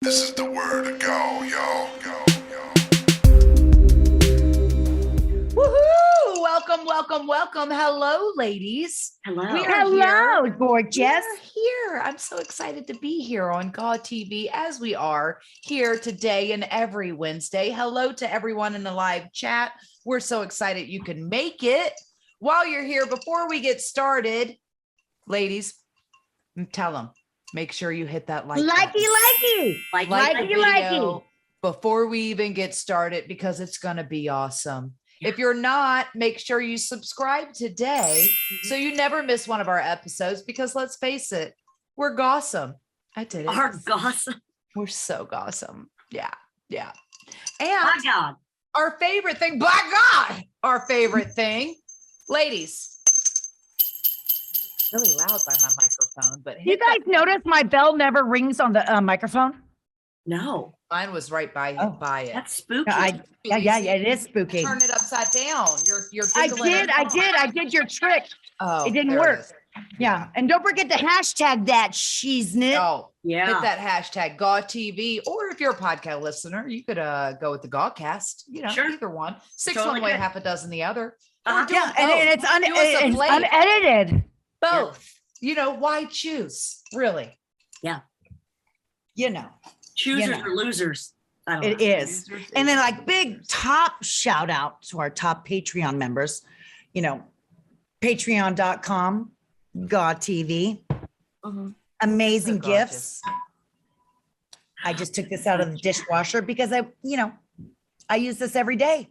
This is the word to go, y'all. Woohoo! Welcome, welcome, welcome. Hello, ladies. Hello. We are Hello, here. gorgeous. We're here. I'm so excited to be here on GAW TV as we are here today and every Wednesday. Hello to everyone in the live chat. We're so excited you can make it. While you're here, before we get started, ladies, tell them, make sure you hit that like button. Like the video before we even get started because it's going to be awesome. If you're not, make sure you subscribe today so you never miss one of our episodes because let's face it, we're awesome. I did it. Our gossip. We're so awesome. Yeah. Yeah. My And God. our favorite thing, by God, our favorite thing, ladies. Really loud by my microphone, but You hit guys that- notice my bell never rings on the microphone? No, mine was right by Oh, by it. that's spooky. Yeah, it is spooky. Turn it upside down. You're I jiggling it did. wrong. I did your trick. Oh, It didn't there work. is. Yeah. And don't forget to hashtag that shiznit. Oh, Yeah. hit that hashtag GAW TV, or if you're a podcast listener, you could go with the GAWcast. You know, Sure. either one. Six Totally one way, good. half a dozen the other. Uh-huh. Or do Yeah, them and both. it's, Do us a it's plate. unedited. Both. You know, why choose? Really? You know, Choosers you know. or losers. I don't it know. is. And then like big top shout out to our top Patreon members, you know, patreon.com, GAW TV, Mhm. amazing So gorgeous. gifts. I just took this out of the dishwasher because I use this every day.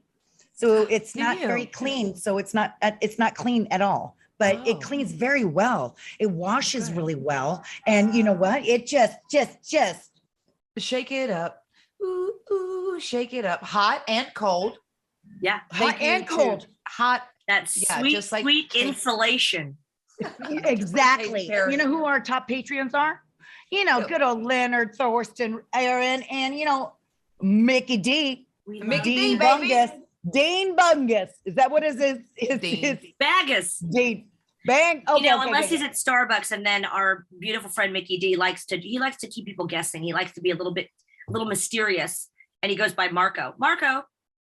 So it's Do not you? very clean. So it's not clean at all, but Oh. it cleans very well. It washes Good. really well. And you know what? It just Shake it up. Ooh, ooh, shake it up. Hot and cold. Yeah. hot Thank you and to- cold. Hot. That Yeah, sweet, just like sweet cake. insulation. Exactly. Take care of You know you. who our top Patreons are? You know, Who? good old Leonard, Thorsten, Aaron, and you know, Mickey D. We Mickey love D, Dean baby. Bungus. Dean Bungus. Is that what his Dean. Bagus. Dean Bang? Okay, You know, okay, unless okay. he's at Starbucks, and then our beautiful friend Mickey D likes to keep people guessing. He likes to be a little mysterious, and he goes by Marco. Marco,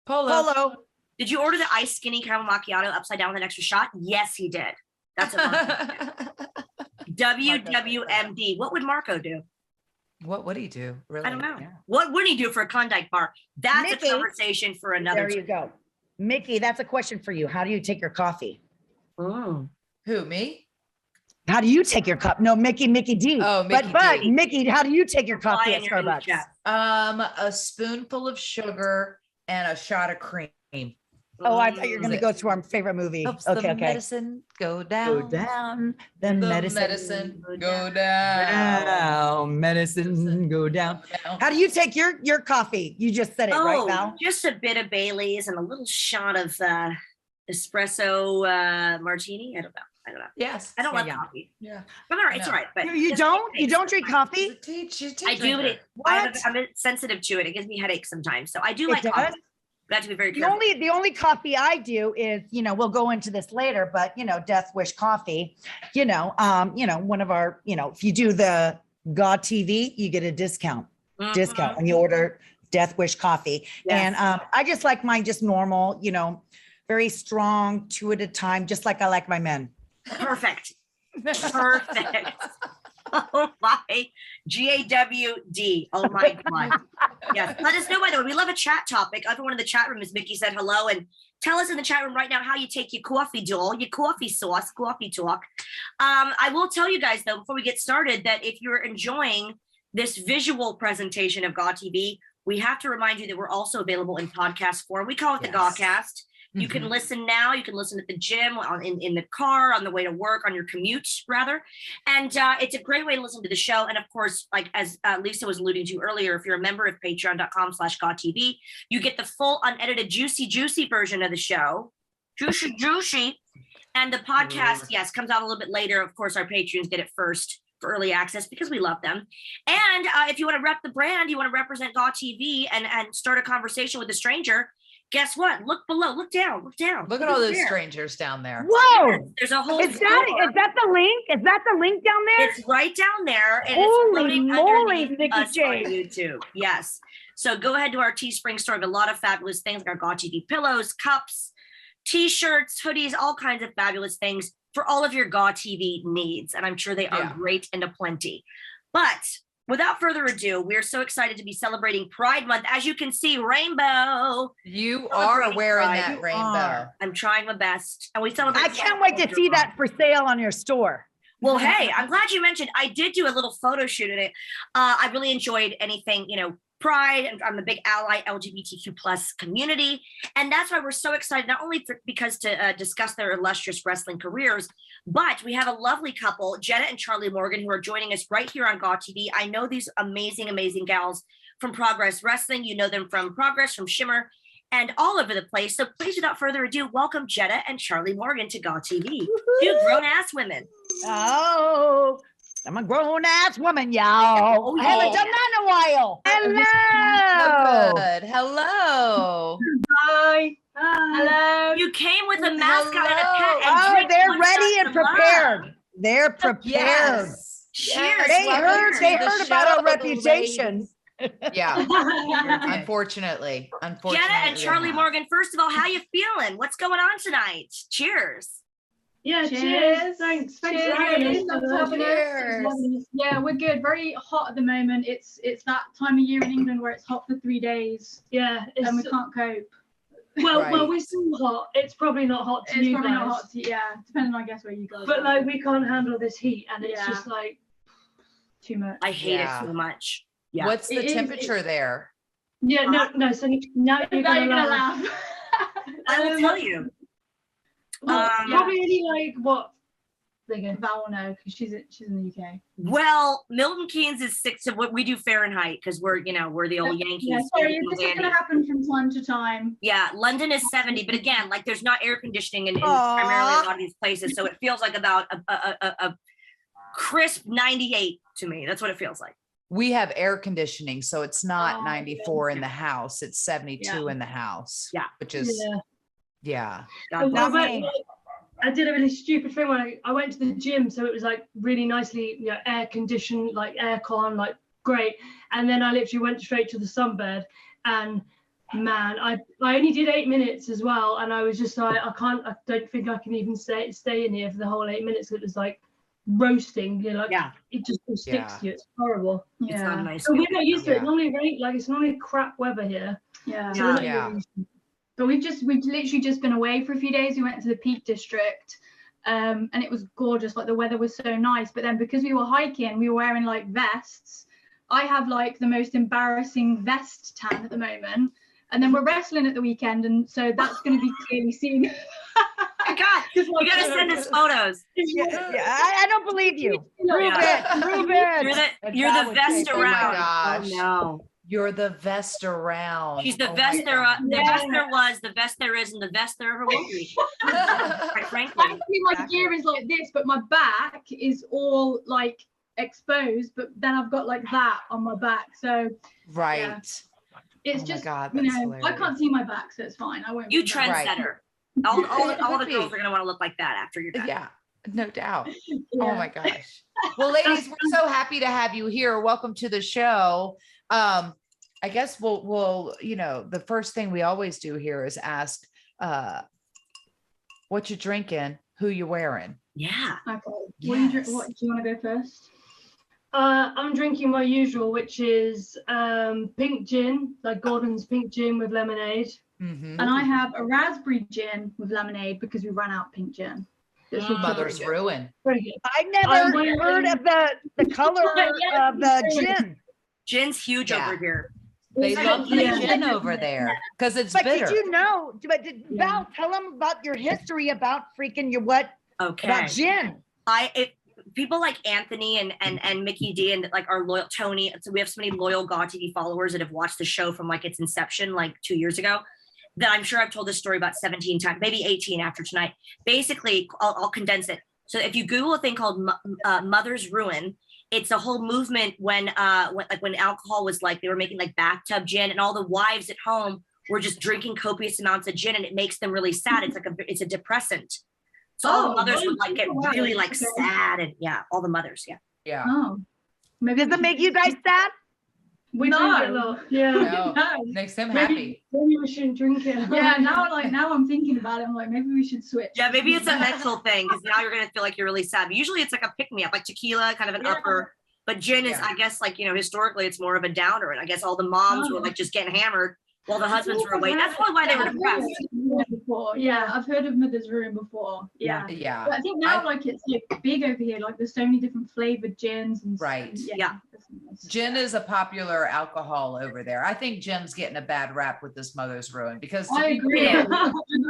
Polo. Polo. did you order the iced skinny caramel macchiato upside down with an extra shot? Yes, he did. That's what Marco did. WWMD. What would Marco do? What would he do? Really? I don't know. Yeah. What would he do for a Klondike bar? That's Mickey, a conversation for another There you go. Mickey, that's a question for you. How do you take your coffee? Mm. Who, me? How do you take your cup? No, Mickey D. Oh, Mickey but D. Mickey, how do you take your coffee Fly at in your new Starbucks? chat. A spoonful of sugar and a shot of cream. Oh, I thought you were going to Mm. go to our favorite movie. Helps Okay, the okay. medicine go down. Go down. The The medicine, go down. down. Medicine go down. Down. How do you take your coffee? You just said it, right, Oh, Val? just a bit of Bailey's and a little shot of espresso martini. I don't know. Yes. I don't love yeah. coffee, Yeah. but all right, it's No. all right. But You it's don't? You headaches. don't drink coffee? She's a tea I do, but drinker. I'm sensitive to it. It gives me headaches sometimes, so I do It like does? coffee. But I have to be very The careful. only coffee I do is, you know, we'll go into this later, but you know, Death Wish Coffee, you know, one of our, you know, if you do the GAW TV, you get a discount Mhm. when you order Death Wish Coffee. Yes. And I just like mine just normal, you know, very strong, 2 at a time, just like I like my men. Perfect. Perfect. Oh my GAWD. Oh my God. Yes. Let us know, by the way. We love a chat topic. Everyone in the chat room, as Mickey said hello, and tell us in the chat room right now how you take your coffee, Joel, your coffee sauce, coffee talk. I will tell you guys, though, before we get started, that if you're enjoying this visual presentation of GAW TV, we have to remind you that we're also available in podcast form. We call it the Yes. GAWcast. You can listen now. You can listen at the gym, in the car, on the way to work, on your commute, rather. And it's a great way to listen to the show. And of course, like as Lisa was alluding to earlier, if you're a member of patreon.com/GAWTV, you get the full unedited, juicy version of the show. Juicy. And the podcast, yes, comes out a little bit later. Of course, our Patreons get it first for early access because we love them. And if you want to rep the brand, you want to represent GAW TV and start a conversation with a stranger, guess what? Look below, look down, look down. Look at all those there. strangers down there. Whoa! There's a whole Is floor. that the link? Is that the link down there? It's right down there, and Holy it's floating moly, underneath Mickie us on James. YouTube. Yes. So go ahead to our Teespring store. We have a lot of fabulous things like our GAW TV pillows, cups, T-shirts, hoodies, all kinds of fabulous things for all of your GAW TV needs. And I'm sure they are great and aplenty. But without further ado, we're so excited to be celebrating Pride Month. As you can see, rainbow. You are wearing Pride. that rainbow. I'm trying my best. And we celebrate. I can't wait to see that for sale on your store. Well, hey, I'm glad you mentioned. I did do a little photo shoot in it. I really enjoyed anything, Pride, and I'm a big ally LGBTQ plus community. And that's why we're so excited, not only because to discuss their illustrious wrestling careers, but we have a lovely couple, Jetta and Charlie Morgan, who are joining us right here on GAW TV. I know these amazing, amazing gals from Progress Wrestling. You know them from Progress, from Shimmer, and all over the place. So please, without further ado, welcome Jetta and Charlie Morgan to GAW TV. Two grown-ass women. Oh, I'm a grown-ass woman, y'all. I haven't done that in a while. Hello. Good. Hello. Hi. Hello. You came with a mascot and a pet. Oh, And they're drinking ready shots and of love. prepared. They're prepared. Yes. Cheers. They Welcome heard. to They the heard about show, our reputation. Yeah. Okay. Unfortunately. Jetta and Charlie yeah. Morgan, first of all, how you feeling? What's going on tonight? Cheers. Yeah, Cheers. cheers. Thanks for having us. Cheers. Yeah, we're good. Very hot at the moment. It's that time of year in England where it's hot for 3 days Yeah, and we it's, can't cope. Right. well, we're still hot. It's probably not hot to It's you probably guys, not hot to, yeah, depending on I guess where you guys but are. like we can't handle this heat, and it's Yeah. just like too much. I hate Yeah. it so much. Yeah. What's the It is- temperature there? yeah, no. So now you're Now gonna, you're gonna laugh. laugh. I will tell you. Well, Um, probably only like what? Bigger. Val will know because she's in the UK. Well, Milton Keynes is 6 of what we do Fahrenheit because we're the old Yankees. Yeah, sorry, Yankees, this is Andy. gonna happen from time to time. Yeah, London is 70, but again, like there's not air conditioning in Aw. primarily a lot of these places, so it feels like about a crisp 98 to me. That's what it feels like. We have air conditioning, so it's not Oh, 94 in the house. It's 72 in the house. Yeah. Which is, yeah. God Not bless. me. I did a really stupid thing when I went to the gym, so it was like really nicely, air conditioned, like aircon, like great. And then I literally went straight to the sunbed, and man, I only did 8 minutes as well, and I was just like, I don't think I can even stay in here for the whole 8 minutes. It was like roasting, like Yeah. it just all sticks Yeah. to you. It's horrible. It's not a Yeah, nice. So we're not used to it. Yeah. It's normally rain, like it's normally crap weather here. yeah. So we're not Yeah. used to it. But we've literally just been away for a few days. We went to the Peak District, and it was gorgeous. Like the weather was so nice. But then because we were hiking, we were wearing like vests. I have like the most embarrassing vest tan at the moment. And then we're wrestling at the weekend, and so that's going to be clearly seen. Oh God, you gotta send us photos. Yeah, I don't believe you. Prove Yeah. it. Prove it. You're the vest Oh my around. gosh. Oh no. You're the vest around. She's the Oh vest my there. God. The vest there was, the vest there is, and the vest there ever will be. Quite frankly. Actually, my gear is like this, but my back is all like exposed. But then I've got like that on my back, so Right. Yeah. it's Oh my just God, you that's know hilarious. I can't see my back, so it's fine. I won't. You be embarrassed. trendsetter. All the Could girls be. are gonna want to look like that after you're done. Yeah, no doubt. Oh Yeah. my gosh. Well, ladies, we're so happy to have you here. Welcome to the show. I guess we'll the first thing we always do here is ask what you drinking, who you wearing. Yeah. Okay. Yes. What do you want to go first? I'm drinking my usual, which is pink gin, like Gordon's pink gin with lemonade. Mhm. And I have a raspberry gin with lemonade because we ran out of pink gin. This was Mother's really good. ruin. Very good. I never I'm wearing- heard of the color of the gin. Gin's huge Yeah. over here. They Yeah. love the Yeah. gin over there because it's But bitter. did you know? But did Yeah. Val tell them about your history about freaking your what Okay. about gin? People like Anthony and Mickie D and like our loyal Tony. So we have so many loyal GAW TV followers that have watched the show from like its inception, like 2 years ago, that I'm sure I've told this story about 17 times, maybe 18 after tonight. Basically, I'll condense it. So if you Google a thing called Mother's Ruin, it's a whole movement when alcohol was like, they were making like bathtub gin, and all the wives at home were just drinking copious amounts of gin, and it makes them really sad. It's a depressant. So all the mothers would like get really like sad, and all the mothers, Yeah. Oh, maybe Does it make you guys sad? We drink it a lot. Yeah. No, No. makes them Maybe, happy. maybe we shouldn't drink it. Yeah, now I'm thinking about it. I'm like, maybe we should switch. Yeah, maybe it's a mental thing because now you're gonna feel like you're really sad. But usually it's like a pick me up, like tequila, kind of an upper. But gin is, I guess, like historically, it's more of a downer. And I guess all the moms were like just getting hammered while the husbands were away. That's probably why they were depressed. Before. Yeah, I've heard of Mother's Room before. Yeah. Yeah. But I think now like it's like big over here. Like there's so many different flavored gins and Right. Yeah. Gin is a popular alcohol over there. I think gin's getting a bad rap with this Mother's Ruin because to I be agree. real,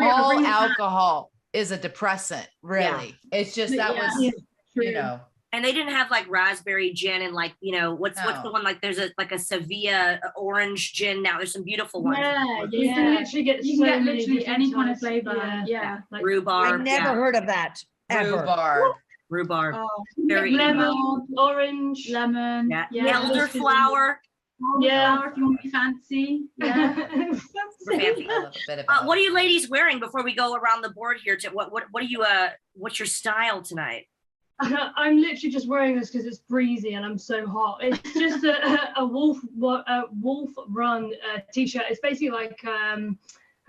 all Bring it back. alcohol is a depressant, really. It's just that Yeah. was, True. And they didn't have like raspberry gin and like, what's the one, like there's a Sevilla orange gin now. There's some beautiful ones. Yeah, You can literally get You so can get many literally different any kind of types. flavor. Yeah. Like Rhubarb. I never heard of that ever. rhubarb. Rhubarb. Oh, Very lemon, orange. lemon. Yeah. Yeah. Elderflower. Yeah. If you want to be fancy. Yeah. We're fancy. I love a bit of What are you ladies wearing before we go around the board here? What are you what's your style tonight? I'm literally just wearing this because it's breezy and I'm so hot. It's just a wolf run t-shirt. It's basically like how do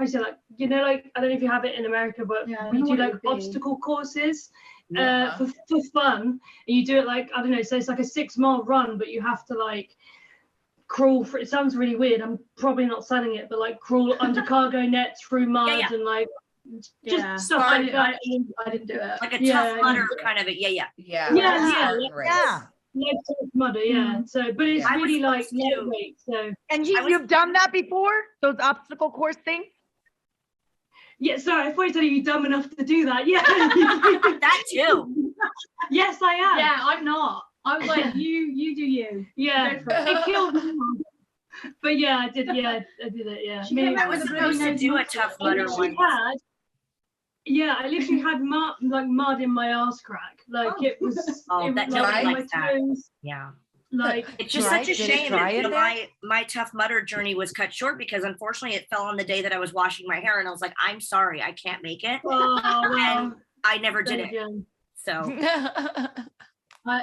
you say, like like, I don't know if you have it in America, but Yeah, I we know do what it like would be. obstacle courses Yeah. for fun. And you do it like, I don't know, so it's like a 6-mile run, but you have to like crawl for, it sounds really weird, I'm probably not selling it, but like crawl under cargo nets through mud and like just stuff I like that. didn't do it. Like a Yeah, tough mudder kind of Yeah. Yeah, Right. Yeah. Like Tough Mudder, yeah. So, but it's I was really like supposed to- lightweight. So, And I was- you've done that before? Those obstacle course things? yeah. Sorry, I thought you said you're dumb enough to do that. Yeah. That too. Yes, I am. Yeah, I'm not. I was like, you do you. Yeah. Go for it. It killed me. But yeah, I did. Yeah, I did it. Yeah. She came I out was with a supposed to really do a nice tough I mudder literally one. had. Yeah, I literally had mud in my ass crack. Like Oh. it was. Oh, it that was nobody like my likes that. toes. Yeah. Like It's just Right, such a did it shame dry that in there? my tough mudder journey was cut short because unfortunately it fell on the day that I was washing my hair and I was like, I'm sorry, I can't make it. oh well. And I never did it. Yeah. So Yeah, I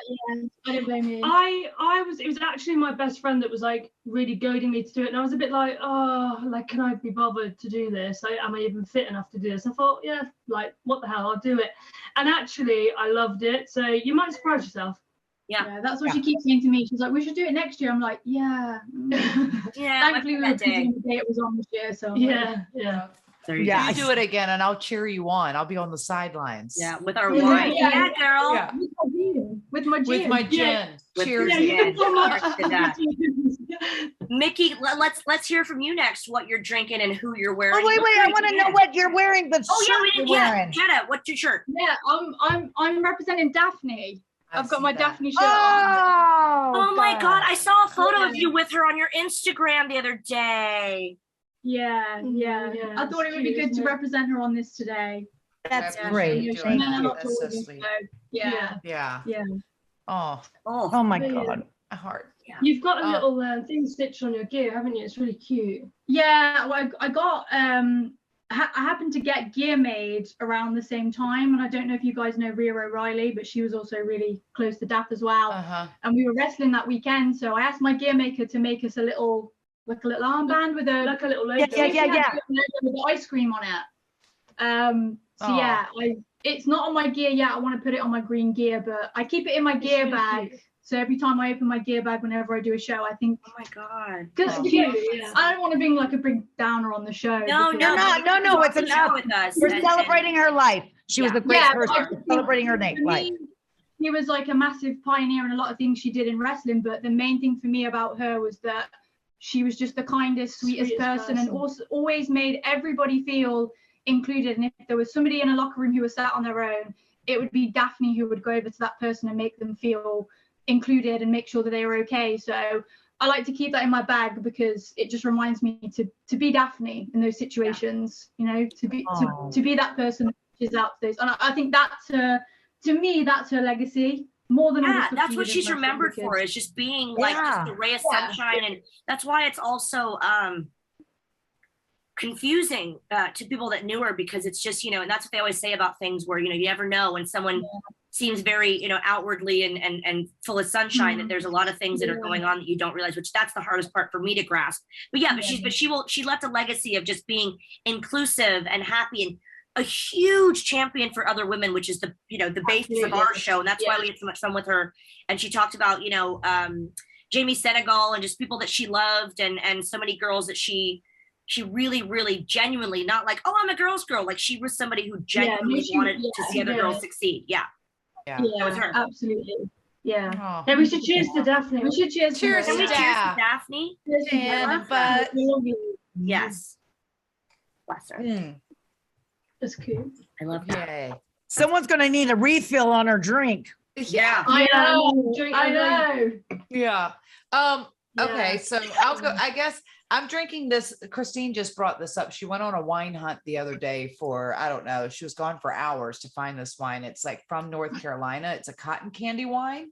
don't blame you. It was actually my best friend that was like really goading me to do it, and I was a bit like, oh, like, can I be bothered to do this? Like, am I even fit enough to do this? I thought, yeah, like, what the hell, I'll do it. And actually I loved it, so you might surprise yourself. Yeah, that's what she keeps saying to me. She's like, we should do it next year. I'm like, yeah. yeah, Thankfully, we that were busy day. on the day it was on this year. So I'm like, Yeah. There you Yeah. You do it again and I'll cheer you on. I'll be on the sidelines. go. Yeah, with our Yeah, wine. yeah. Yeah, girl. Yeah. with my gin. With my gin. Yeah. With Cheers. your Yeah, gin. Cheers to that. Mickey, let's hear from you next. What you're drinking and who you're wearing. Oh, wait, I want to know what you're wearing. The Oh yeah, we shirt didn't. you're Yeah, wearing. Jetta, what's your shirt? Yeah, I'm representing Daphne. I've got see my that. Daphne shirt on. Oh my God, I saw a photo of Yeah. you with her on your Instagram the other day. Yeah. Yeah, I thought it would be it's good cute, to isn't it? represent her on this today. That's I appreciate great. you Yeah, doing and then that. I'm That's so talking, sweet. so, yeah. Yeah. Yeah. Oh, Oh my Yeah. God. my heart. You've got a Oh. little thing stitched on your gear, haven't you? It's really cute. Yeah, well, I got I happened to get gear made around the same time, and I don't know if you guys know Rhea O'Reilly, but she was also really close to Daph as well. Uh-huh. And we were wrestling that weekend, so I asked my gear maker to make us a little armband with a Like a little logo. Yeah. with the ice cream on it. Aw. Yeah, it's not on my gear yet. I want to put it on my green gear, but I keep it in my It's gear really bag. cute. So every time I open my gear bag, whenever I do a show, I think Oh my God. because Oh. Cute, yeah. I don't want to bring like a big downer on the show. No, because- no, not- no, no, it's an enough. with us. We're and- celebrating her life. She was Yeah. a great Yeah, person. but We're celebrating her for life. me, she was like a massive pioneer in a lot of things she did in wrestling, but the main thing for me about her was that she was just the kindest, sweetest person, and also always made everybody feel included. And if there was somebody in a locker room who was sat on their own, it would be Daphne who would go over to that person and make them feel included and make sure that they were okay. So I like to keep that in my bag because it just reminds me to be Daphne in those situations, you know, to be that person that reaches out to those. And I think that's her, to me, that's her legacy more than all the Yeah, stuff that's she what did in she's wrestling, remembered because- for, is just being like just a ray of sunshine. And that's why it's also confusing to people that knew her, because it's just, you know, and that's what they always say about things where, you know, you never know when someone seems very, you know, outwardly and full of sunshine, that there's a lot of things that are going on that you don't realize, which that's the hardest part for me to grasp. But yeah, she left a legacy of just being inclusive and happy, and a huge champion for other women, which is the, you know, the basis of our show. And that's why we had so much fun with her. And she talked about, you know, Jamie Senegal and just people that she loved, and so many girls that she really, really genuinely, not like, oh, I'm a girl's girl. Like, she was somebody who genuinely wanted to see other girls succeed. Yeah. Yeah. That was her. Absolutely. Yeah. Oh. Yeah, we should cheers to Daphne. We should cheers. Cheers Can we to cheers to Daphne? But Yes. Bless her. That's cute. I love that. yay. Someone's going to need a refill on her drink. Yeah. I know. I know. Yeah. Okay, so I'll go. I guess I'm drinking this. Christine just brought this up. She went on a wine hunt the other day for, I don't know, she was gone for hours to find this wine. It's like from North Carolina. It's a cotton candy wine.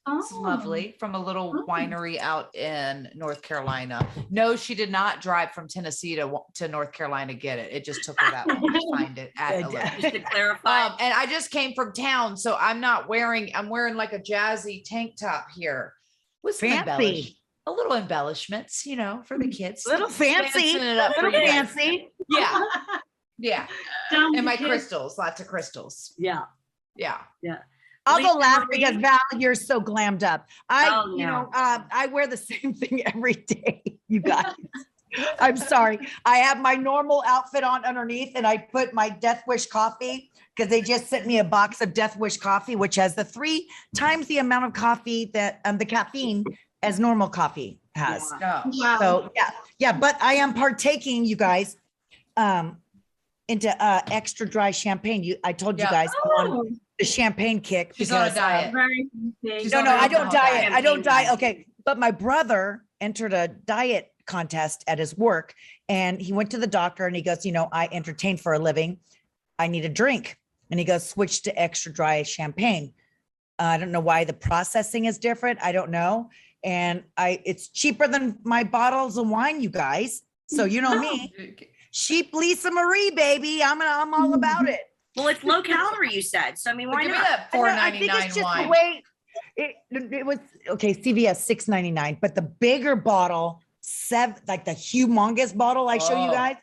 It's lovely, from a little winery out in North Carolina. No, she did not drive from Tennessee to North Carolina to get it. It just took her that long to find it at Just to clarify. and I just came from town, so I'm wearing like a jazzy tank top here with some Fancy. a little embellishments, you know, for the kids. Little fancy. Fancying it up for Little you guys. fancy. Yeah. Yeah. Down And my to kids. crystals, lots of crystals. Yeah. Yeah. I'll go Lisa last Marie? because Val, you're so glammed up. Oh, You no. know, I wear the same thing every day, you guys. I'm sorry. I have my normal outfit on underneath, and I put my Death Wish coffee because they just sent me a box of Death Wish coffee, which has the 3 times the amount of coffee that the caffeine as normal coffee has. Yeah. Oh. Wow. So yeah, but I am partaking, you guys, into extra dry champagne. I told you Yeah. guys I'm on the champagne kick. She's on a diet. Very fancy. She's No, on no, a I don't alcohol diet. I don't Champagne diet. Okay. But my brother entered a diet contest at his work, and he went to the doctor and he goes, you know, I entertain for a living. I need a drink. And he goes, switch to extra dry champagne. I don't know why the processing is different. I don't know. And it's cheaper than my bottles of wine, you guys. So you know me, cheap Lisa Marie, baby. I'm all about it. Well, it's low calorie, you said. So I mean, why Give me not? that I think it's $4.99 just the wine. way it was. Okay, CVS $6.99, but the bigger bottle, like the humongous bottle I show you Oh. guys,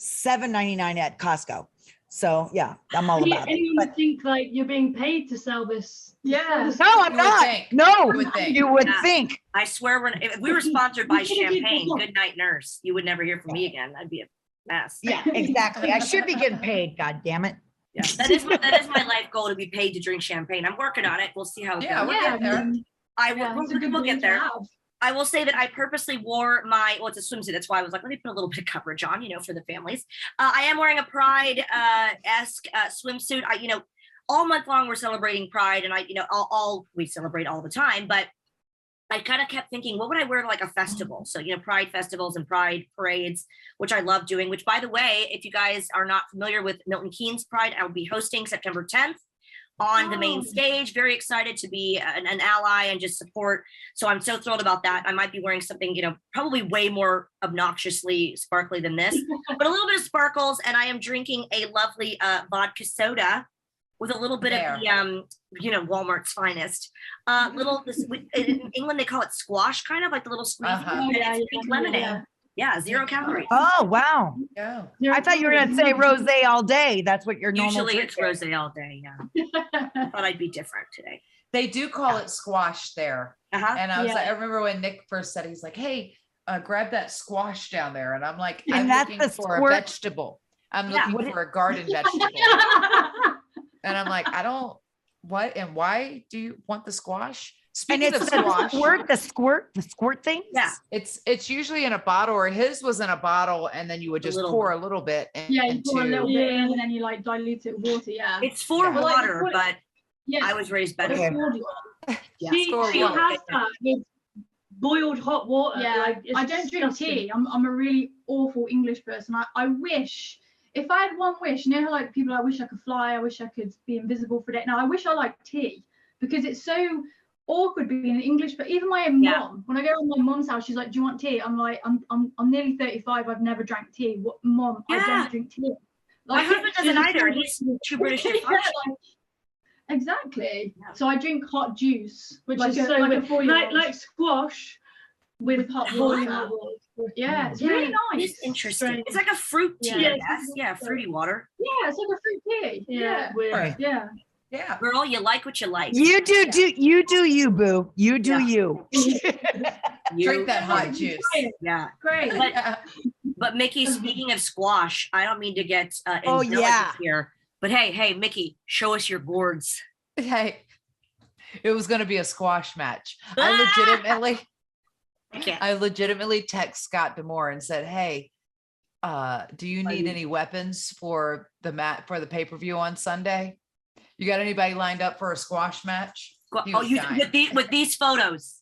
$7.99 at Costco. So yeah, I'm all about it. Anyone But would think like you're being paid to sell this? Yeah. no, I'm You would not. think. No, You would think. you would Yeah. think. I swear, if we were sponsored by You should've been champagne, told. good night, nurse, you would never hear from me again. That'd be a mess. Yeah, exactly. I should be getting paid. God damn it. Yeah. That is my life goal, to be paid to drink champagne. I'm working on it. We'll see how it Yeah, goes. we'll get there. We'll get there. I will say that I purposely wore it's a swimsuit. That's why I was like, let me put a little bit of coverage on, you know, for the families. I am wearing a Pride-esque swimsuit. All month long we're celebrating Pride, and we celebrate all the time, but I kind of kept thinking, what would I wear to like a festival? So, you know, Pride festivals and Pride parades, which I love doing, which, by the way, if you guys are not familiar with Milton Keynes Pride, I'll be hosting September 10th on the main stage. Very excited to be an ally and just support. So I'm so thrilled about that. I might be wearing something, you know, probably way more obnoxiously sparkly than this, but a little bit of sparkles. And I am drinking a lovely vodka soda with a little bit of the, Walmart's finest. In England, they call it squash, kind of like the little squeeze. It's pink lemonade. Yeah, 0 calories. Oh, wow. Yeah. I thought you were going to say rosé all day. That's what your normal Usually drink it's is. rosé all day. Yeah. Thought I'd be different today. They do call it squash there. Uh-huh. And I was like, I remember when Nick first said, he's like, hey, grab that squash down there. And I'm like, And I'm that's looking the for squirt- a vegetable. I'm looking for a garden vegetable. And I'm like, what and why do you want the squash? And Speaking it's of the squash, the squirt thing. Yeah. it's usually in a bottle, or his was in a bottle, and then you would just pour a little bit You into pour a little bit in and then you like dilute it with water. Yeah. It's for Yeah. water, but Yeah. I was raised better. Okay. Yeah. She Score has water. that with boiled hot water. Yeah, Like, it's I don't drink disgusting. tea. I'm a really awful English person. I wish, if I had one wish, you know how like people, I wish I could fly, I wish I could be invisible for a day. Now I wish I liked tea because it's so awkward being English, but even my mom, when I go to my mom's house, she's like, "Do you want tea?" I'm like, "I'm nearly 35. I've never drank tea. What, mom? I don't drink tea." My husband doesn't either. He's too British to function. Exactly. Yeah. So I drink hot juice, which like is a, so like, good, like squash with hot water. Yeah, it's really nice. It's interesting. It's like a fruit tea, I guess. Yeah, fruity water. Yeah, it's like a fruit tea. Yeah. Weird. Yeah. Yeah. Girl, you like what you like. You do you, boo. You do you. Drink that hot juice. Yeah. Great. But Mickie, speaking of squash, I don't mean to get here, but hey, Mickie, show us your gourds. Hey, it was going to be a squash match. I legitimately text Scott Demore and said, "Hey, do you need any weapons for the pay-per-view on Sunday? You got anybody lined up for a squash match?" With these photos.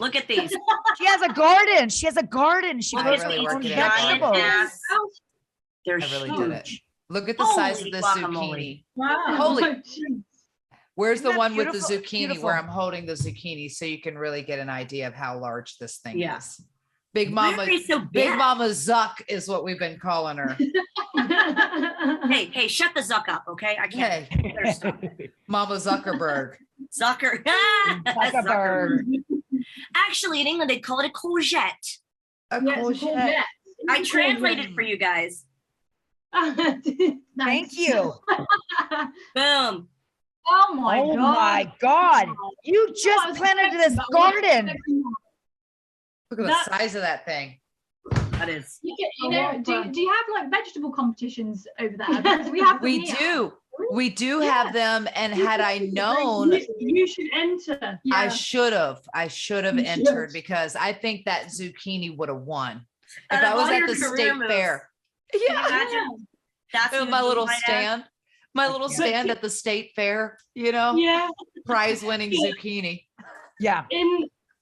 Look at these. She has a garden. She really working it out. vegetables. They're really huge. did it. Look at the size of this zucchini. Wow. Holy. Where's the one with the beautiful? zucchini Beautiful. where I'm holding the zucchini so you can really get an idea of how large this thing is. Big Why Mama, are they so Big big? Mama Zuck is what we've been calling her. Hey, shut the Zuck up, okay? I can't. Hey, Mama Zuckerberg. Zuckerberg. Actually, in England, they call it a courgette. Courgette. I translated for you guys. Thank you. Boom. Oh my god. You just planted this garden. Look at the size of that thing. That is. Do you have like vegetable competitions over there? Because we have them We here. do. We do have them, and had I known, you should enter. I should have entered because I think that zucchini would have won if I was at the state fair. Yeah. That's my little stand. My little stand at the state fair, prize winning zucchini. Yeah.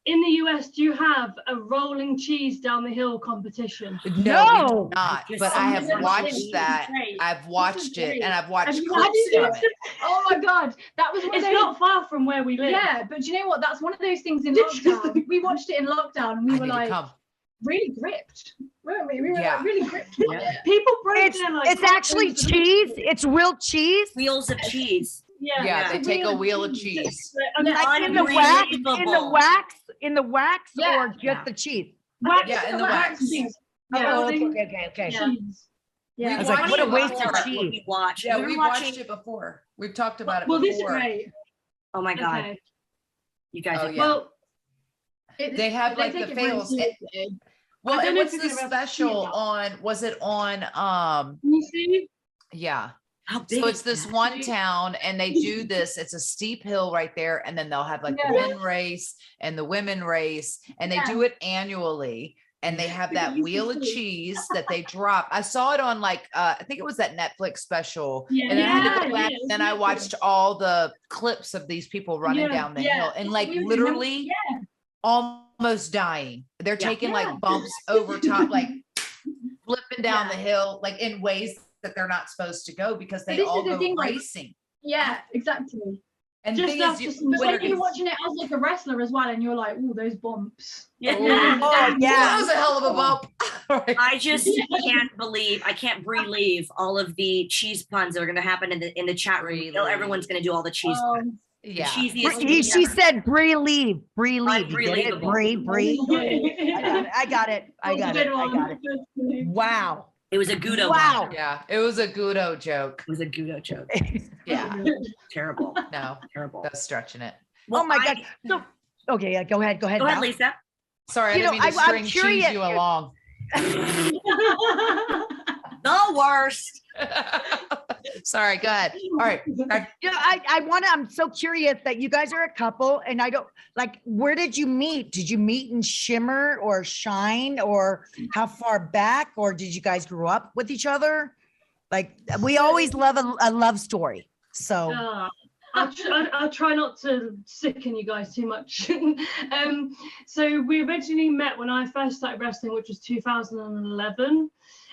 In the US, do you have a rolling cheese down the hill competition? No, we do not. But I have watched that. I've watched it, and I've watched clips of it. Oh my god, that was one of those. It's not far from where we live. Yeah, but do you know what? That's one of those things in lockdown. We watched it in lockdown, and we were like really gripped, weren't we? We were like really gripped. People break their like. It's actually cheese. It's real cheese. Wheels of cheese. Yeah, they take a wheel of cheese. Like in the wax, or just the cheese. In the wax. Cheese. Oh, okay. Yeah. I was like, what a waste of cheese. We watched. Yeah, we watched it before. We've talked about it Well, before. this is great. Oh my god, Okay. you guys. Oh, yeah. Well, they have like the fails. Well, I don't and know what's if the you're gonna special see on? Was it on? you see, Yeah. How big So is it's this that? one town, and they do this. It's a steep hill right there, and then they'll have like the men race and the women race, and they do it annually. And they have that wheel of cheese that they drop. I saw it on like I think it was that Netflix special. And then I had to go back, and then I watched all the clips of these people running down the hill, and like literally almost dying. They're taking like bumps over top, like flipping down the hill, like in ways that they're not supposed to go because they all go racing. Yeah, exactly. And Just the thing after is, some- But when you're watching it as like a wrestler as well, and you're like, "Oh, those bumps." Yeah. that was a hell of a bump. I just can't believe, I can't relieve all of the cheese puns that are going to happen in the chat room. Everyone's going to do all the cheese puns. Yeah. She said Bree leave. You get it? Unbelievable. Bree. I got it. Wow. It was a Gudo. Wow. Yeah, it was a Gudo joke. It was a Gudo joke. Yeah. Terrible. No, Terrible. that's stretching it. Oh my god. So, okay, yeah, go ahead. Go ahead, Val. Lisa. Sorry, I You didn't know, mean to I'm string curious. cheese you along. The worst. Sorry, go ahead. All right. I'm so curious that you guys are a couple, and I don't like, where did you meet? Did you meet in Shimmer or Shine, or how far back, or did you guys grow up with each other? Like, we always love a love story. So I'll try not to sicken you guys too much. So we originally met when I first started wrestling, which was 2011.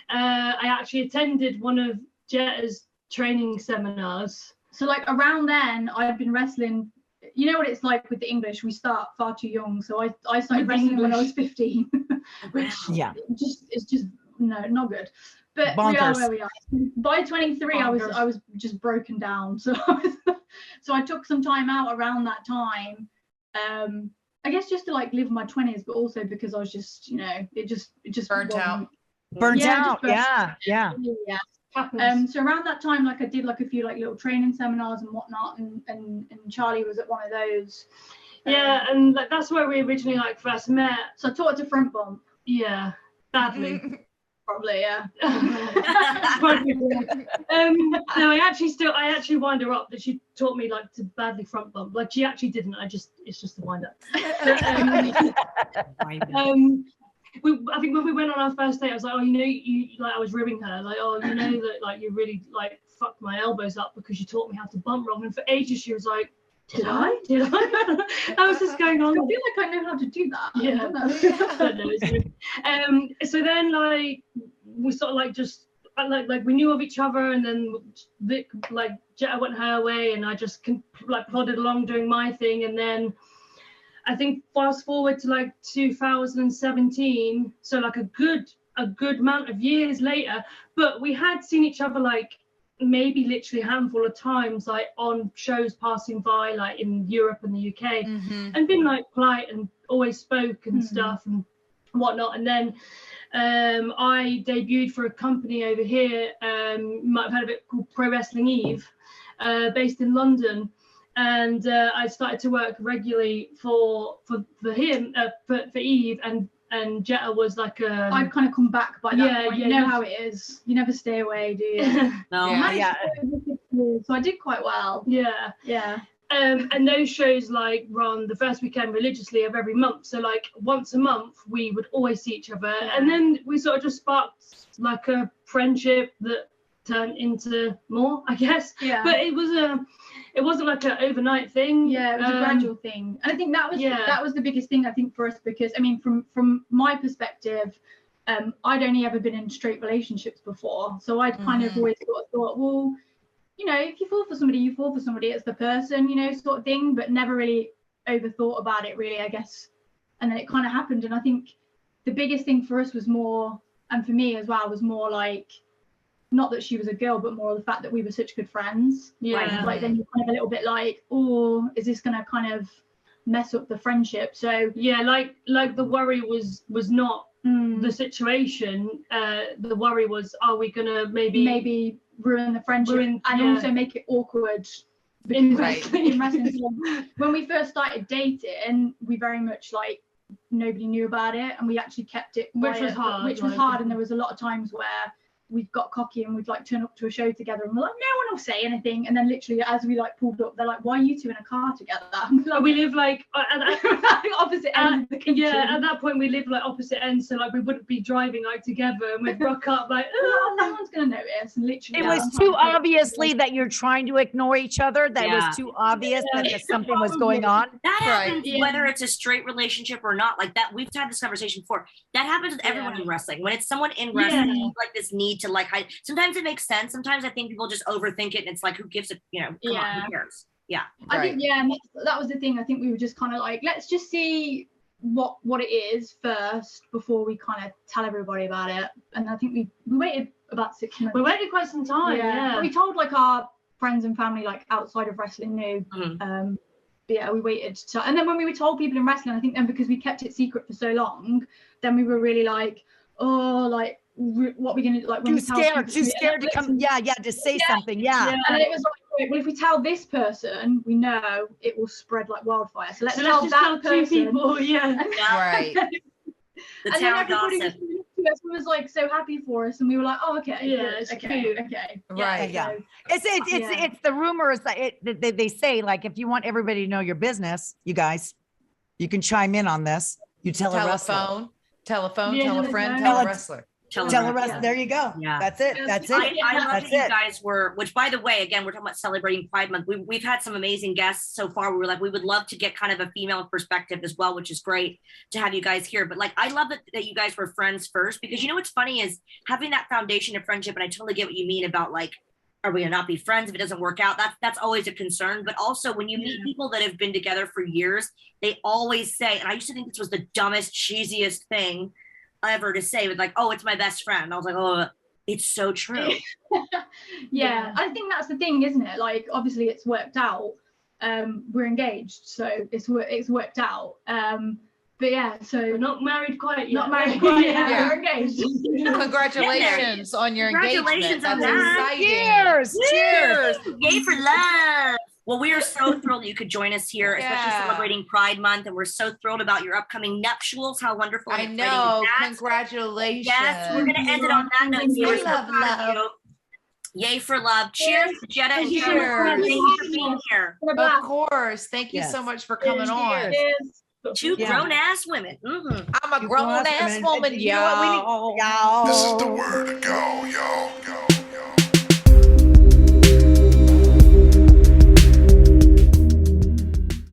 I actually attended one of Jetta's training seminars. So like around then, I'd been wrestling, you know what it's like with the English. We start far too young. So I started wrestling when I was 15, which it's just no, not good. But we are where we are. By 23, I was just broken down. So so I took some time out around that time. I guess just to like live my 20s, but also because I was just, you know, it just burnt out. Yeah. So around that time, like I did like a few like little training seminars and whatnot, and Charlie was at one of those. Yeah, and like that's where we originally like first met. So I taught her to front bump. Yeah, badly. Probably, yeah. No, I actually wind her up that she taught me like to badly front bump. Like she actually didn't. It's just a wind up. I think when we went on our first date, I was like, oh, you know, you like I was ribbing her, like, oh, you know that like you really like fucked my elbows up because you taught me how to bump wrong. And for ages she was like, Did I? I was just going on. I feel like I know how to do that. Yeah. So then like we sort of like just like we knew of each other, and then like Jetta went her way, and I just like plodded along doing my thing, and then I think fast forward to like 2017, so like a good amount of years later, but we had seen each other like maybe literally a handful of times, like on shows passing by, like in Europe and the UK, and been like polite and always spoke and stuff and whatnot. And then I debuted for a company over here, you might have heard of it, called Pro Wrestling Eve, based in London. And I started to work regularly for him, for Eve, and Jetta was like I'd kind of come back by that point. You know how it is. You never stay away, do you? No. So I did quite well. Yeah. And those shows like run the first weekend religiously of every month. So like once a month we would always see each other, and then we sort of just sparked like a friendship that turned into more, I guess. Yeah. But it wasn't like an overnight thing. Yeah, it was a gradual thing. And I think that was the biggest thing, I think, for us, because I mean, from my perspective, I'd only ever been in straight relationships before. So I'd kind of always sort of thought, well, you know, if you fall for somebody, you fall for somebody, it's the person, you know, sort of thing, but never really overthought about it really, I guess. And then it kind of happened. And I think the biggest thing for us was more, and for me as well, was more like, not that she was a girl, but more the fact that we were such good friends. Yeah. Like then you're kind of a little bit like, oh, is this going to kind of mess up the friendship? So yeah, like the worry was not the situation. The worry was, are we going to maybe ruin the friendship and also make it awkward in wrestling. So when we first started dating, we very much like nobody knew about it, and we actually kept it quiet, which was hard. And there was a lot of times where we've got cocky and we'd like turn up to a show together and we're like, no one will say anything, and then literally as we like pulled up, they're like, why are you two in a car together? Like, we live like opposite ends of the kitchen. Yeah, at that point we lived like opposite ends, so like we wouldn't be driving like together, and we'd rock up like, oh, no one's gonna notice. And literally it was too obviously that you're trying to ignore each other. That was too obvious that something was going on. That happens whether it's a straight relationship or not. Like that, we've had this conversation before. That happens with everyone in wrestling. When it's someone in wrestling, like this need to like hide. Sometimes it makes sense. Sometimes I think people just overthink it, and it's like, who gives it? You know, come on, who cares? Yeah, I think that was the thing. I think we were just kind of like, let's just see what it is first before we kind of tell everybody about it. And I think we waited about 6 months. We waited quite some time. Yeah. We told like our friends and family like outside of wrestling knew. But yeah, we waited. And then when we told people in wrestling, I think then because we kept it secret for so long, then we were really like, oh, like, what we're gonna do, like when too scared to come to say something. And it was like, well, if we tell this person, we know it will spread like wildfire, so let's tell that person. 2 people. Right. The and then everybody gossip. was like so happy for us, and we were like, oh, okay, it's cute. Okay, right. So, it's the rumors that they say, like, if you want everybody to know your business, you guys, you can chime in on this. You tell a wrestler. Telephone, tell a friend, tell a wrestler. Tell a wrestler. There you go. Yeah. That's it. That's it. I love that you guys were, which by the way, again, we're talking about celebrating Pride Month. We've had some amazing guests so far. We were like, we would love to get kind of a female perspective as well, which is great to have you guys here. But like, I love that you guys were friends first, because you know what's funny is having that foundation of friendship, and I totally get what you mean about like are we gonna not be friends if it doesn't work out? That's always a concern. But also when you meet people that have been together for years, they always say, and I used to think this was the dumbest, cheesiest thing ever to say, but like, oh, it's my best friend. I was like, oh, it's so true. Yeah, I think that's the thing, isn't it? Like, obviously it's worked out. We're engaged, so it's worked out. But yeah, so We're not married quite yet. not married quite yet. Yeah. We're engaged. Congratulations on your Congratulations engagement. on That's that. exciting. Cheers. Yay for love. Well, we are so thrilled that you could join us here, especially Yeah. celebrating Pride Month. And we're so thrilled about your upcoming nuptials. How wonderful. I and exciting know. is that? Congratulations. Yes, we're going to end it on that note. So we're so Love, proud of love. you. Yay for love. Cheers to Jetta and Cheers. Charlie Morgan. Thank you for being here. Of course. Thank you Yes. so much for coming on. Cheers. Two Yeah. grown-ass women. Mhm. I'm a grown ass woman, You know what we need? y'all. Y'all. This is the word to go, yo. Go.